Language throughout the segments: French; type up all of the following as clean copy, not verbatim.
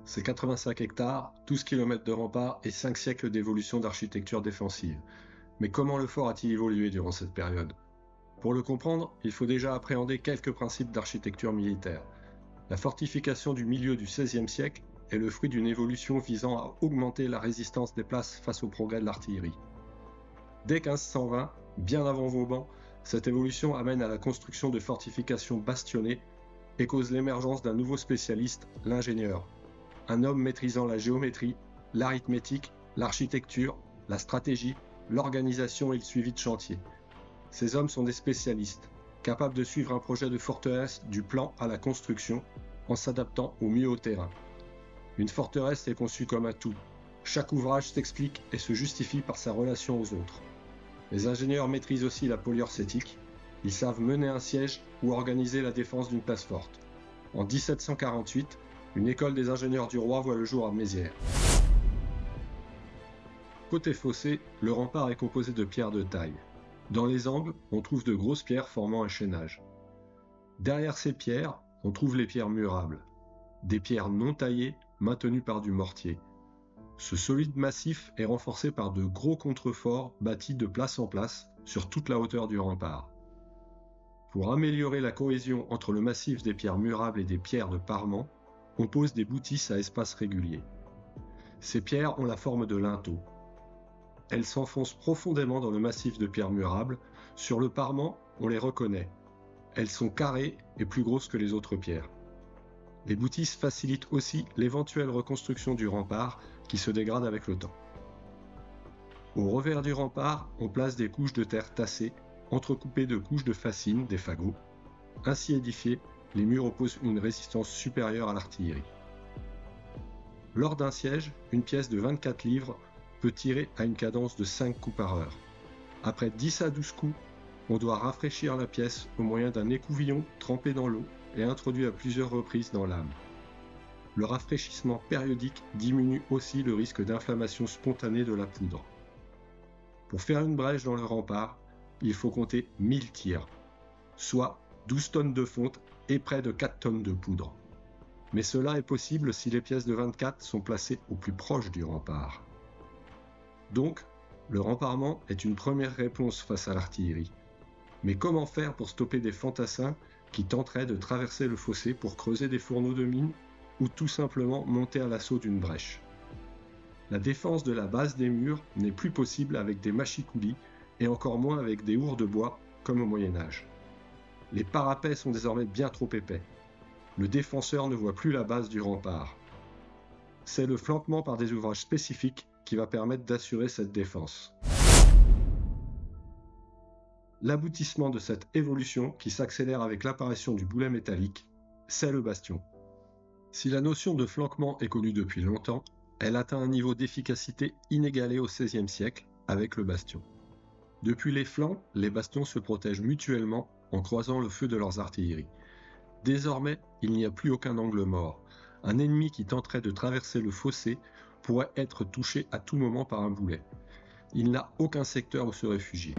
c'est 85 hectares, 12 km de remparts et 5 siècles d'évolution d'architecture défensive. Mais comment le fort a-t-il évolué durant cette période? Pour le comprendre, il faut déjà appréhender quelques principes d'architecture militaire. La fortification du milieu du XVIe siècle est le fruit d'une évolution visant à augmenter la résistance des places face au progrès de l'artillerie. Dès 1520, bien avant Vauban, cette évolution amène à la construction de fortifications bastionnées et cause l'émergence d'un nouveau spécialiste, l'ingénieur. Un homme maîtrisant la géométrie, l'arithmétique, l'architecture, la stratégie, l'organisation et le suivi de chantier. Ces hommes sont des spécialistes, capables de suivre un projet de forteresse du plan à la construction, en s'adaptant au mieux au terrain. Une forteresse est conçue comme un tout. Chaque ouvrage s'explique et se justifie par sa relation aux autres. Les ingénieurs maîtrisent aussi la polyorcétique. Ils savent mener un siège ou organiser la défense d'une place forte. En 1748, une école des ingénieurs du roi voit le jour à Mézières. Côté fossé, le rempart est composé de pierres de taille. Dans les angles, on trouve de grosses pierres formant un chaînage. Derrière ces pierres, on trouve les pierres murables, des pierres non taillées maintenues par du mortier. Ce solide massif est renforcé par de gros contreforts bâtis de place en place sur toute la hauteur du rempart. Pour améliorer la cohésion entre le massif des pierres murables et des pierres de parement, on pose des boutisses à espaces réguliers. Ces pierres ont la forme de linteaux. Elles s'enfoncent profondément dans le massif de pierres murables. Sur le parement, on les reconnaît. Elles sont carrées et plus grosses que les autres pierres. Les boutisses facilitent aussi l'éventuelle reconstruction du rempart qui se dégrade avec le temps. Au revers du rempart, on place des couches de terre tassées, entrecoupées de couches de fascines, des fagots. Ainsi édifiés, les murs opposent une résistance supérieure à l'artillerie. Lors d'un siège, une pièce de 24 livres peut tirer à une cadence de 5 coups par heure. Après 10 à 12 coups, on doit rafraîchir la pièce au moyen d'un écouvillon trempé dans l'eau et introduit à plusieurs reprises dans l'âme. Le rafraîchissement périodique diminue aussi le risque d'inflammation spontanée de la poudre. Pour faire une brèche dans le rempart, il faut compter 1000 tirs, soit 12 tonnes de fonte et près de 4 tonnes de poudre. Mais cela est possible si les pièces de 24 sont placées au plus proche du rempart. Donc, le remparement est une première réponse face à l'artillerie. Mais comment faire pour stopper des fantassins qui tenteraient de traverser le fossé pour creuser des fourneaux de mines ou tout simplement monter à l'assaut d'une brèche? La défense de la base des murs n'est plus possible avec des machicoulis et encore moins avec des ours de bois comme au Moyen-Âge. Les parapets sont désormais bien trop épais. Le défenseur ne voit plus la base du rempart. C'est le flanquement par des ouvrages spécifiques qui va permettre d'assurer cette défense. L'aboutissement de cette évolution, qui s'accélère avec l'apparition du boulet métallique, c'est le bastion. Si la notion de flanquement est connue depuis longtemps, elle atteint un niveau d'efficacité inégalé au XVIe siècle avec le bastion. Depuis les flancs, les bastions se protègent mutuellement en croisant le feu de leurs artilleries. Désormais, il n'y a plus aucun angle mort. Un ennemi qui tenterait de traverser le fossé pourrait être touché à tout moment par un boulet. Il n'a aucun secteur où se réfugier.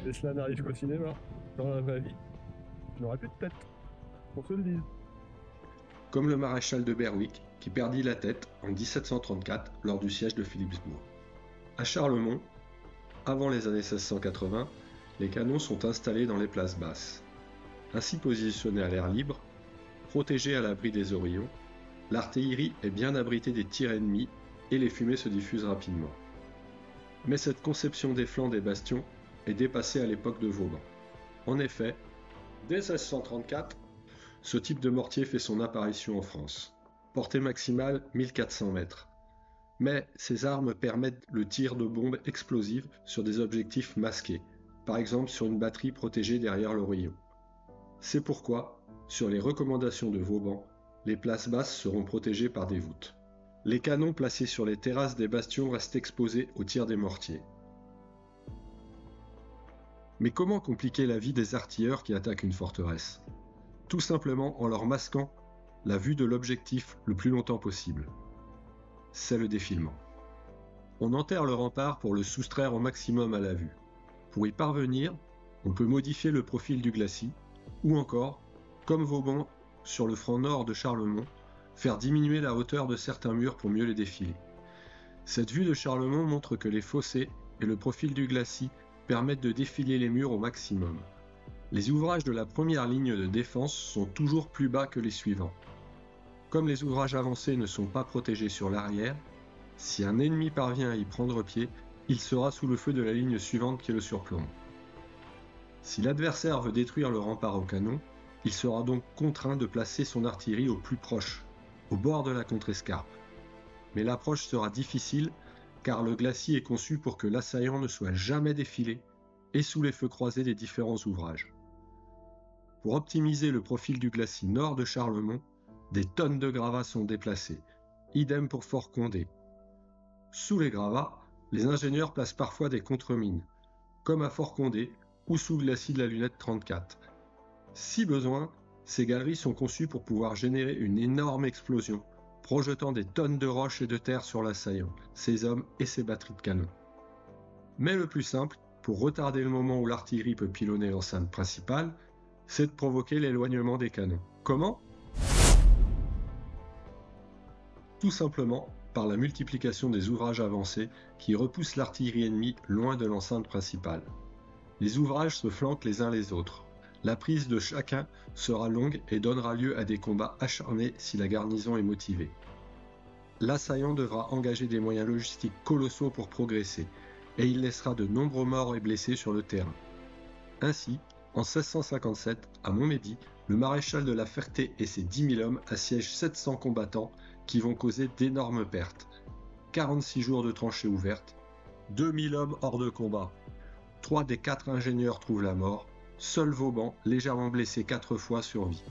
Et cela n'arrive qu'au cinéma. Dans la vraie vie, je n'aurais plus de tête. Qu'on se le dise. Comme le maréchal de Berwick, qui perdit la tête en 1734 lors du siège de Philippsbourg. À Charlemont, avant les années 1680, les canons sont installés dans les places basses. Ainsi positionnés à l'air libre, protégés à l'abri des oreillons, l'artillerie est bien abritée des tirs ennemis et les fumées se diffusent rapidement. Mais cette conception des flancs des bastions est dépassée à l'époque de Vauban. En effet, dès 1634, ce type de mortier fait son apparition en France. Portée maximale 1400 mètres. Mais ces armes permettent le tir de bombes explosives sur des objectifs masqués, par exemple sur une batterie protégée derrière l'oreillon. C'est pourquoi, sur les recommandations de Vauban, les places basses seront protégées par des voûtes. Les canons placés sur les terrasses des bastions restent exposés au tir des mortiers. Mais comment compliquer la vie des artilleurs qui attaquent une forteresse? Tout simplement en leur masquant la vue de l'objectif le plus longtemps possible. C'est le défilement. On enterre le rempart pour le soustraire au maximum à la vue. Pour y parvenir, On peut modifier le profil du glacis, ou encore, comme Vauban sur le flanc nord de Charlemont, faire diminuer la hauteur de certains murs pour mieux les défiler. Cette vue de Charlemont montre que les fossés et le profil du glacis permettent de défiler les murs au maximum. Les ouvrages de la première ligne de défense sont toujours plus bas que les suivants. Comme les ouvrages avancés ne sont pas protégés sur l'arrière, si un ennemi parvient à y prendre pied, il sera sous le feu de la ligne suivante qui le surplombe. Si l'adversaire veut détruire le rempart au canon, il sera donc contraint de placer son artillerie au plus proche, au bord de la contrescarpe. Mais l'approche sera difficile car le glacis est conçu pour que l'assaillant ne soit jamais défilé et sous les feux croisés des différents ouvrages. Pour optimiser le profil du glacis nord de Charlemont, des tonnes de gravats sont déplacés, idem pour Fort Condé. Sous les gravats, les ingénieurs placent parfois des contremines, comme à Fort Condé ou sous le glacis de la Lunette 34. Si besoin, ces galeries sont conçues pour pouvoir générer une énorme explosion, projetant des tonnes de roches et de terre sur l'assaillant, ses hommes et ses batteries de canon. Mais le plus simple, pour retarder le moment où l'artillerie peut pilonner l'enceinte principale, c'est de provoquer l'éloignement des canons. Comment ? Tout simplement par la multiplication des ouvrages avancés qui repoussent l'artillerie ennemie loin de l'enceinte principale. Les ouvrages se flanquent les uns les autres. La prise de chacun sera longue et donnera lieu à des combats acharnés si la garnison est motivée. L'assaillant devra engager des moyens logistiques colossaux pour progresser, et il laissera de nombreux morts et blessés sur le terrain. Ainsi, en 1657, à Montmédy, le maréchal de La Ferté et ses 10 000 hommes assiègent 700 combattants qui vont causer d'énormes pertes. 46 jours de tranchées ouvertes, 2000 hommes hors de combat. 3 des 4 ingénieurs trouvent la mort, seul Vauban, légèrement blessé 4 fois, survit.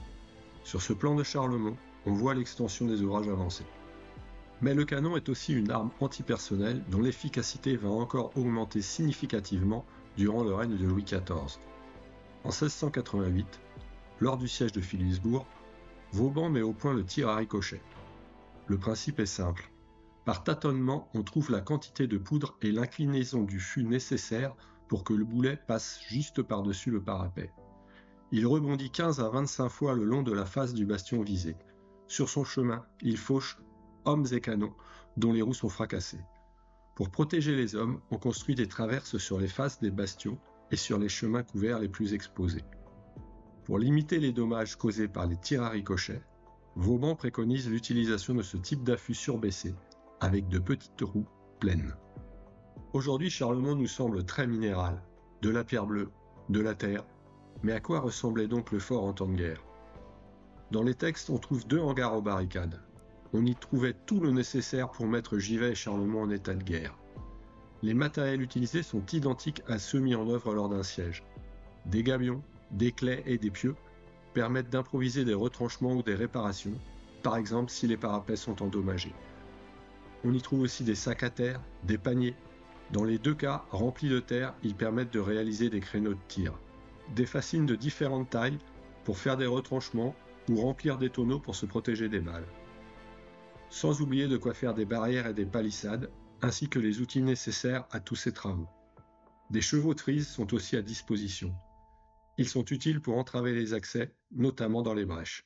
Sur ce plan de Charlemont, on voit l'extension des ouvrages avancés. Mais le canon est aussi une arme antipersonnelle dont l'efficacité va encore augmenter significativement durant le règne de Louis XIV. En 1688, lors du siège de Philippsbourg, Vauban met au point le tir à ricochet. Le principe est simple. Par tâtonnement, on trouve la quantité de poudre et l'inclinaison du fût nécessaire pour que le boulet passe juste par-dessus le parapet. Il rebondit 15 à 25 fois le long de la face du bastion visé. Sur son chemin, il fauche hommes et canons dont les roues sont fracassées. Pour protéger les hommes, on construit des traverses sur les faces des bastions et sur les chemins couverts les plus exposés. Pour limiter les dommages causés par les tirs à ricochet, Vauban préconise l'utilisation de ce type d'affût surbaissé, avec de petites roues pleines. Aujourd'hui, Charlemont nous semble très minéral, de la pierre bleue, de la terre, mais à quoi ressemblait donc le fort en temps de guerre ? Dans les textes, on trouve 2 hangars aux barricades. On y trouvait tout le nécessaire pour mettre Givet et Charlemont en état de guerre. Les matériels utilisés sont identiques à ceux mis en œuvre lors d'un siège. Des gabions, des claies et des pieux permettent d'improviser des retranchements ou des réparations, par exemple si les parapets sont endommagés. On y trouve aussi des sacs à terre, des paniers. Dans les 2 cas, remplis de terre, ils permettent de réaliser des créneaux de tir. Des fascines de différentes tailles pour faire des retranchements ou remplir des tonneaux pour se protéger des balles. Sans oublier de quoi faire des barrières et des palissades, ainsi que les outils nécessaires à tous ces travaux. Des chevaux de frise sont aussi à disposition. Ils sont utiles pour entraver les accès, notamment dans les brèches.